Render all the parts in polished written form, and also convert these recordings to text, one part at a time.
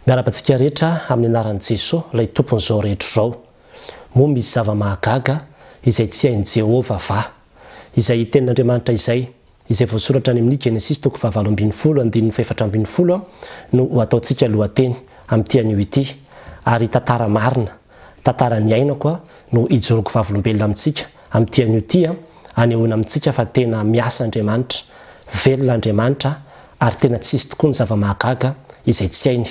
Miarabantsika rehetra amin'ny anaran'i Jesoa, ilay tompon'izao rehetra izao. Moa misy zava-mahagaga izay tsy hain'i Jehovah va. Izay tenin'Andriamanitra izay voasoratra any amin'ny Genesis 7:10 no ataontsika lohateny amin'ity anio ity. Ary tantara marina, tantara ny aina koa no ijoroako vavolombelona amintsika amin'ity anio ity, anehoana amintsika fa tena miasa Andriamanitra, velona Andriamanitra ary tena tsisy tokoa ny zava-mahagaga izay tsy hainy.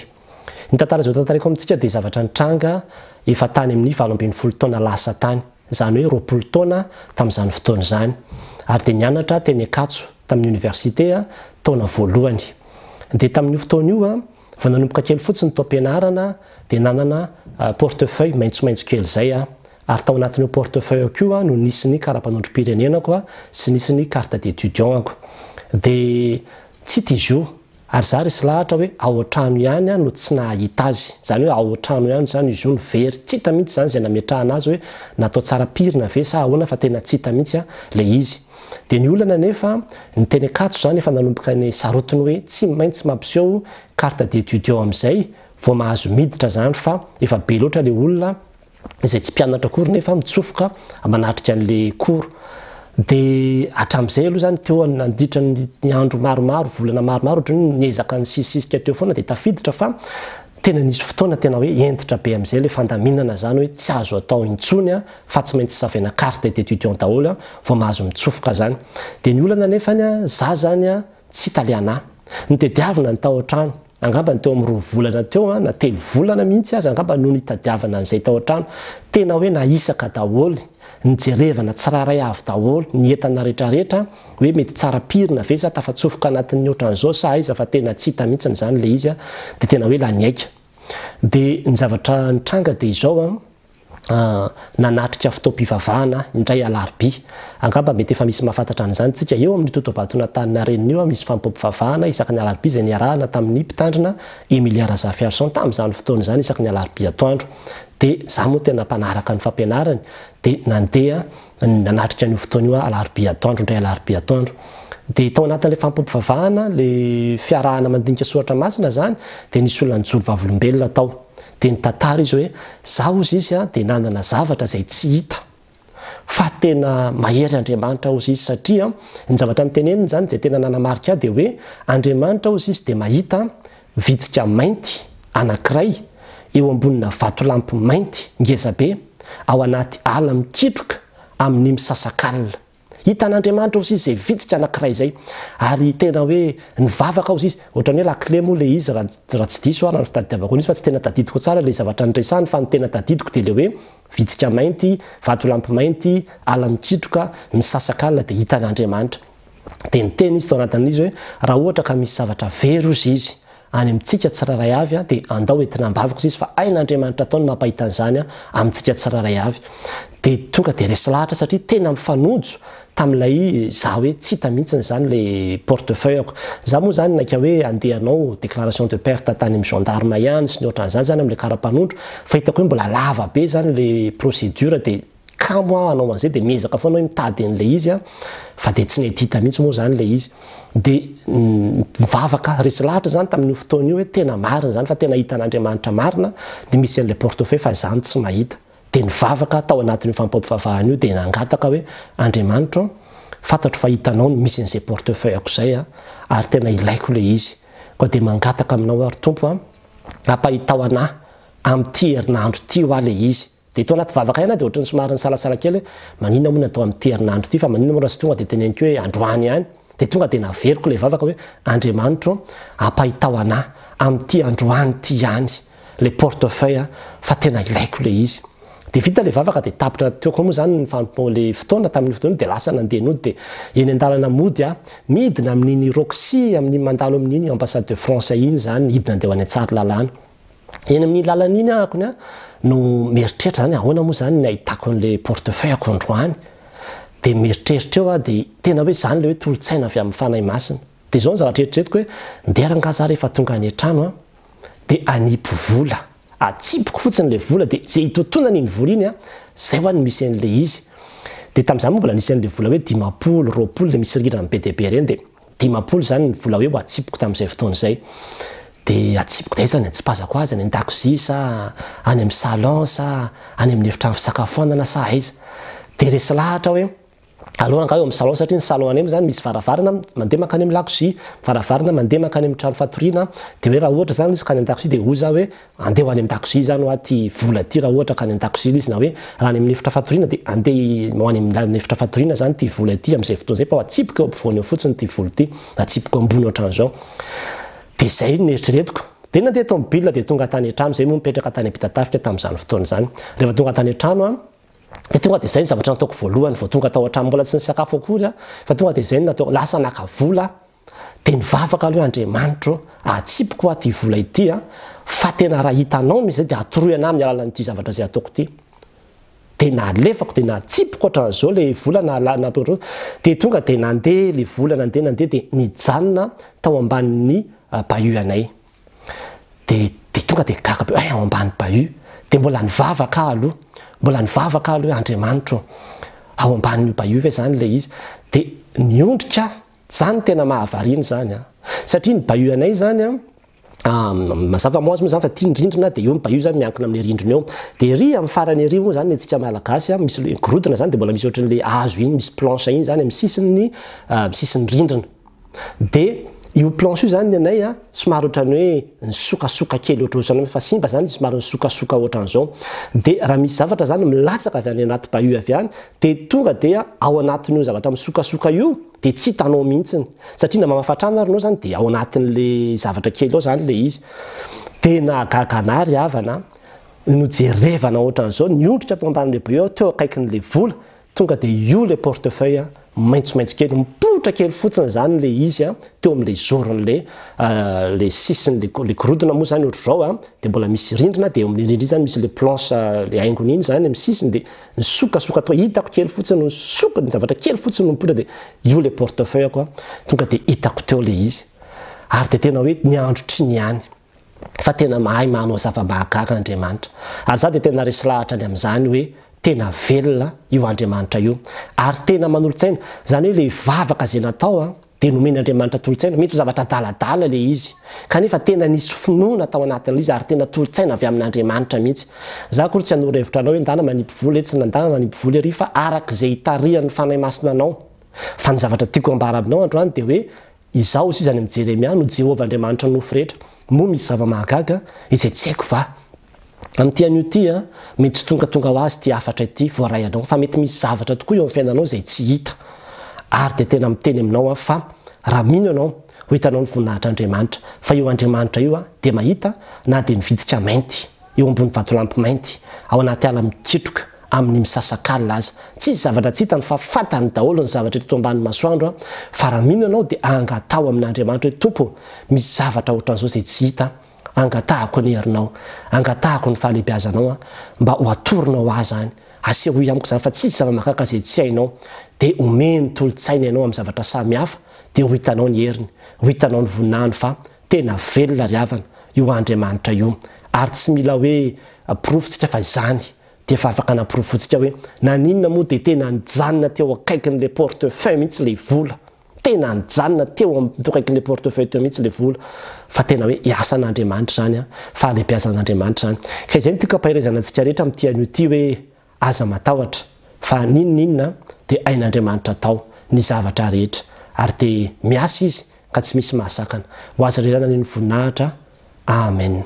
Ny tantara izao tantarako amintsika dia zavatra nitranga efa tany amin'ny 20 taona lasa tany, izany hoe 20 taona tamin'izany fotoana izany, ary dia nianatra teny Ankatso tamin'ny université taona voalohany. Dia tamin'io fotoana io vao nanomboka kely fotsiny tao am-pianarana dia nanana portefeuille maitsomaitso kely izay, ary tao anatin'io portefeuille io no nisy ny karapanondrom-pirenenako sy nisy ny carte d'étudiantako. Dia tsy ity izy io, ary za resy lahatra hoe ao an-trano ihany no tsy nahita azy, izany hoe ao an-trano ihany zany izy io no very, tsy hita mihitsy zany izay nametrahana azy hoe natao tsara pirina ve sa ahoana fa tena tsy hita mihitsy le izy. Dia ny olana nefa ny teny Ankatso zany efa nanomboka ny sarotiny hoe tsy maintsy mampiseho carte d'étudiant amin'izay vao mahazo miditra zany, fa efa be loatra le olona izay tsy mpianatra akory nefa mitsofoka manatrika an'le cours. Dia hatramin'izay aloha zany teo nandritra ny andro maromaro, volana maromaro ohatrany niezaka ny sisisika teo foana dia tafiditra, fa tena nisy fotoana tena hoe entitra be amin'izay le fandaminana zany hoe tsy azo atao intsony fa tsy maintsy savaina carte d'étudiant daholo vao mahazo mitsofoka zany. Dia ny olana nefany za zany tsy taliana, ny tadiavina ny tao an-trano, angamba ny teo amin'ny 2 volana teo na 3 volana mihitsy azy angamba no nitadiavana an'izay tao an-trano, tena hoe nahisaka daholo, nijerevana tsiraray avy daholo, ny entana rehetrarehetra hoe mety tsara pirina ve sa tafatsofoka anatin'ny ohatran'izao sa aiza fa tena tsy hita mihitsy zany le izy, dia tena hoe laniaika. Dia ny zavatra nitranga dia izao nanatrika fotoam-pivavahana indray alarobia, angamba mety efa misy mahafantatra an'izany tsika eo amin'ny totobatona tanina renina io misy fampam-pivavahana isaky ny alarobia izay niarahana tamin'ny mpitandrina Emilia Razafiarson tamin'izany fotoana izany isaky ny alarobia atoandro. Dia za moa tena mpanaraka ny fampianarany dia nandeha nanatrika an'io fotoana io alarobia atoandro, indray alarobia atoandro. Dia tao anatin'ilay fampam-pivavahana, le fiarahana mandinika soratra masina zany, dia nisy olona nijoro vavolombelona tao. Dia nitantara izy hoe zaho ozy izy dia nanana zavatra izay tsy hita, fa tena mahery Andriamanitra ozy izy, satria ny zavatra niteneniny zany izay tena nanamarika dia hoe Andriamanitra ozy izy dia mahita vitsika mainty anankiray eo ambonina vatolampy mainty ngezabe ao anaty ala mikitroka amin'ny misasakalina. Hitan'Andriamanitra ozy izy izay vitsika anankiray izay, ary tena hoe nivavaka ozy izy, ohatrany hoe lakile moa le izy raha tsy diso ary ny fitadiavako izy, fa tsy tena tadidiko tsara le zavatra niresany, fa ny tena tadidiko dia le hoe vitsika mainty, vatolampy mainty, ala mikitroka, misasakalina dia hitan'Andriamanitra. Dia niteny izy tao anatin'izy hoe raha ohatra ka misy zavatra very ozy izy any amintsika tsiraray avy dia andao entina ambavaka ozy izy, fa ain'Andriamanitra ataony mampahita an'izany amintsika tsiraray avy. Dia tonga dia resy lahatra satria tena mifanojo tamin'ilay za hoe tsy hita mihitsy zany le portefeuille-ko. Za moa zany naika hoe andehanao déclaration de perte tany amin'ny gendarme ihany sy ny ohatran'izany zany amin'ilay karapanondro, fa hitako hoe mbola lava be zany le procédure, dia kamo anao an'izay dia miezaka foana hoe mitady an'le izy, fa dia tsy nety hita mihitsy moa zany le izy. Dia mivavaka resy lahatra zany tamin'io fotoana io hoe tena marina zany, fa tena hitan'Andriamanitra marina, dia misy an'ilay portefeuille fa zany tsy mahita. Dia nivavaka tao anatin'io fampam-pivavahana io dia nangataka hoe Andriamanitra, fantatro fa hitanao ny misy an'izay portefeuille-ako izay ary tena ilaiko le izy, koa dia mangataka aminao ary Tompo ampahitao anahy amin'ity herinandro ity ho le izy. Dia tao anaty vavaka ihany dia ohatrany somary salasala kely hoe maninona moa natao amin'ity herinandro ity, fa maninona moa raha sy tonga dia teneniko hoe androany ihany. Dia tonga dia naveriko le vavaka hoe Andriamanitra ampahitao anahy amin'ity androany ity ihany le portefeuille, fa tena ilaiko le izy. Dia vita le vavaka dia tapitra teoko moa zany ny le fotoana tamin'ny fotoana dia lasa nandeha nody, dia eny an-dalana mody midina amin'iny Roxy, amin'ny mandalo amin'iny ambassade de France iny zany hidina andeha ho any an-tsary lalàna. Eny amin'ny lalana iny akony no mieritreritra zany ahoana moa zany ny ahitako an'le portefeuille ako androany. Dia mieritreritra eo dia tena hoe zany le hoe tolotsaina avy amin'ny fanahy masina. Dia izao ny zavatra eritreretiko hoe nderanga za rehefa tonga any an-trano dia anipo vola, atsipiko fotsiny le vola, dia zay hitotonany iny vola iny zay ho any misy an'le izy. Dia tamin'izany moa mbola nisy an'le vola hoe 10, 20 dia misy rirany be dia be ireny, dia 10 zany ny vola hoe ho atsipiko tamin'izay fotoana izay. dia atsipiko dia zany tsipazako azy any an-dakozia sa any amin'ny salon sa any amin'ny efitrano fisakafoanana sa aiza dia resy lahatra hoe alohana ka eo amin'ny salon satria ny salon any zany misy varavarana mandeha makany amin'ny lakozia varavarana mandeha makany amin'ny trano fatoriana dia hoe raha ohatra zany izy ka any an-dakozia dia hoza hoe andeha ho any an-dakozia zany ho aty vola ty raha ohatra ka any an-dakozia izy na hoe raha any amin'ny efitra fatoriana dia andeha ho any amin'ny efitra fatoriana zany ty vola ty amin'izay fotoana zay fa atsipika eo ampovoany eo fotsiny ty vola ty atsipika ambony ohatran'izao dia zay neritreretiko dia nandeha tomobile dia tonga tany an-trano zay moa mipetraka tany am-pitatafika tamin'izany fotoana zany rehefa tonga tany an-trano dia tonga dia zay ny zavatra nataoko voalohany vao tonga tao an-trano mbola tsy ny sakafo akory fa tonga dia zay ny natao lasa naka vola dia nivavaka aloha Andriamanitra atsipiko aty vola ity fa tena raha hitanao misy zay dia atoroy ana amin'ny alalan'ity zavatra zay ataoko ity dia nalefako dia natsipiko ohatran'izao le vola napetra dia tonga dia nandeha le vola nandeha dia nijanona tao ambanin'ny bahut anay dia tonga dia gaga be ao ambany bahut dia mbola nivavaka aloha Andriamanitra ao ambanin'io bahut ve zany le izy dia niondrika zany tena mahavariana zany satria ny bahut anay zany mazava mo azy moa zany fa tia ny rindrina dia eo ny bahut zany miankina amin'ny rindrina eo dia ry amin'ny farany ery moa zany antsika malagasy misy gorodona zany dia mbola misy ohatran'le hazo iny misy planche iny zany amin'ny sisiny rindrina dia io planche io zany ny anay somary ohatrany hoe nisokasoka kely ohatrany fa simba zany somary nisokasoka ohatran'izao dia raha misy zavatra zany milatsaka avy any anaty bahut avy any dia tonga dia ao anatin'io zavatra misokasoka io dia tsy hitanao mihitsiny satria na mamafatrana arinao zany dia ao anatin'le zavatra kely ao zany le izy dia nahagaga ana ry havana nojerevana ohatran'izao niondrika tao ambanin'le bahut teo akaikin'le vola tonga dia io le portefeuille maitsomaitso kely mipotra kely fotsiny zany le izy teo amin'le zoron'le le sisiny le gorodona moa zany ohatr'izao dia mbola misy rindrina dia eo amin'ny rindrina zany misy le planche le haingony iny zany amin'ny sisiny dia nisokasoka to hitako kely fotsiny nisoka ny zavatra kely fotsiny no mipotra dia io le portefeuille koa tonga dia hitako teo le izy ary dia tena hoe niandrotry ny any fa tena mahay manao zava-mahagaga Andriamanitra ary za dia tena resy lahatra ny amin'izany hoe tena velona io Andriamanitra io ary tena manolo-tsaina zany hoe le vavaka zay natao dia nomeny Andriamanitra tolo-tsaina mety ho zavatra daladala le izy kanefa tena nisy finoana tao anatin'le izy ary tena tolo-tsaina avy amin'Andriamanitra mihitsy za kory tsy hanoro hevitra anao hoe ndana manipy vola tsy nandana manipy vola ery fa arak'izay hitarihan'ny fanahy masina anao fa ny zavatra tiako ambara aminao androany dia hoe Izaho izy any amin'ny Jeremia no Jehovah Andriamanitra nofo rehetra moa misy zava-mahagaga izay tsy haiko va amin'ity an'io ty mety tsy tonga ho azy ty afatra ity voaray anao fa mety misy zavatra tokoa eo amin'ny fiainanao izay tsy hita ary dia tena miteny aminao fa raha mino ianao ho hitanao ny voninahitran'Andriamanitra fa io Andriamanitra io dia mahita na dia mivitsika mainty eo ambony vatolampy mainty ao anaty ala mikitroka amin'ny misasak'alina aza tsy zavatra tsy hitany fa fatany daholo ny zavatra eto ambanin'ny masoandro fa raha mino ianao dia angatao amin'Andriamanitra hoe tompo misy zavatra ohatran'izao izay tsy hita angatahako ny herinao angatahako ny fahalehibiazanao mba ho atoronao azy any aseho amiko zany fa tsisy zava-mahagaga izay tsy hainao dia omeny tolo-tsaina ianao amin'ny zavatra samihafa dia ho hitanao ny heriny ho hitanao ny voninahiny fa tena velona ry havana io Andriamanitra io ary tsy mila hoe profontsika fa izany dia efa afaka naprofontsika hoe naninona moa dia tena nijanona teo akaikin'le portefeuille mihitsy le vola tena nijanona teo akaikin'le portefeuille teo mihitsy le vola fa tena hoe iasan'Andriamanitra zany fahalehibiazan'Andriamanitra zany ka izay tika mpahirezana antsika rehetra amin'ity an'io ty hoe aza matahotra fa ninona dia ain'Andriamanitra tao ny zavatra rehetra ary dia miasa izy ka tsy misy mahasakana ho azy rerana ny voninahitra amen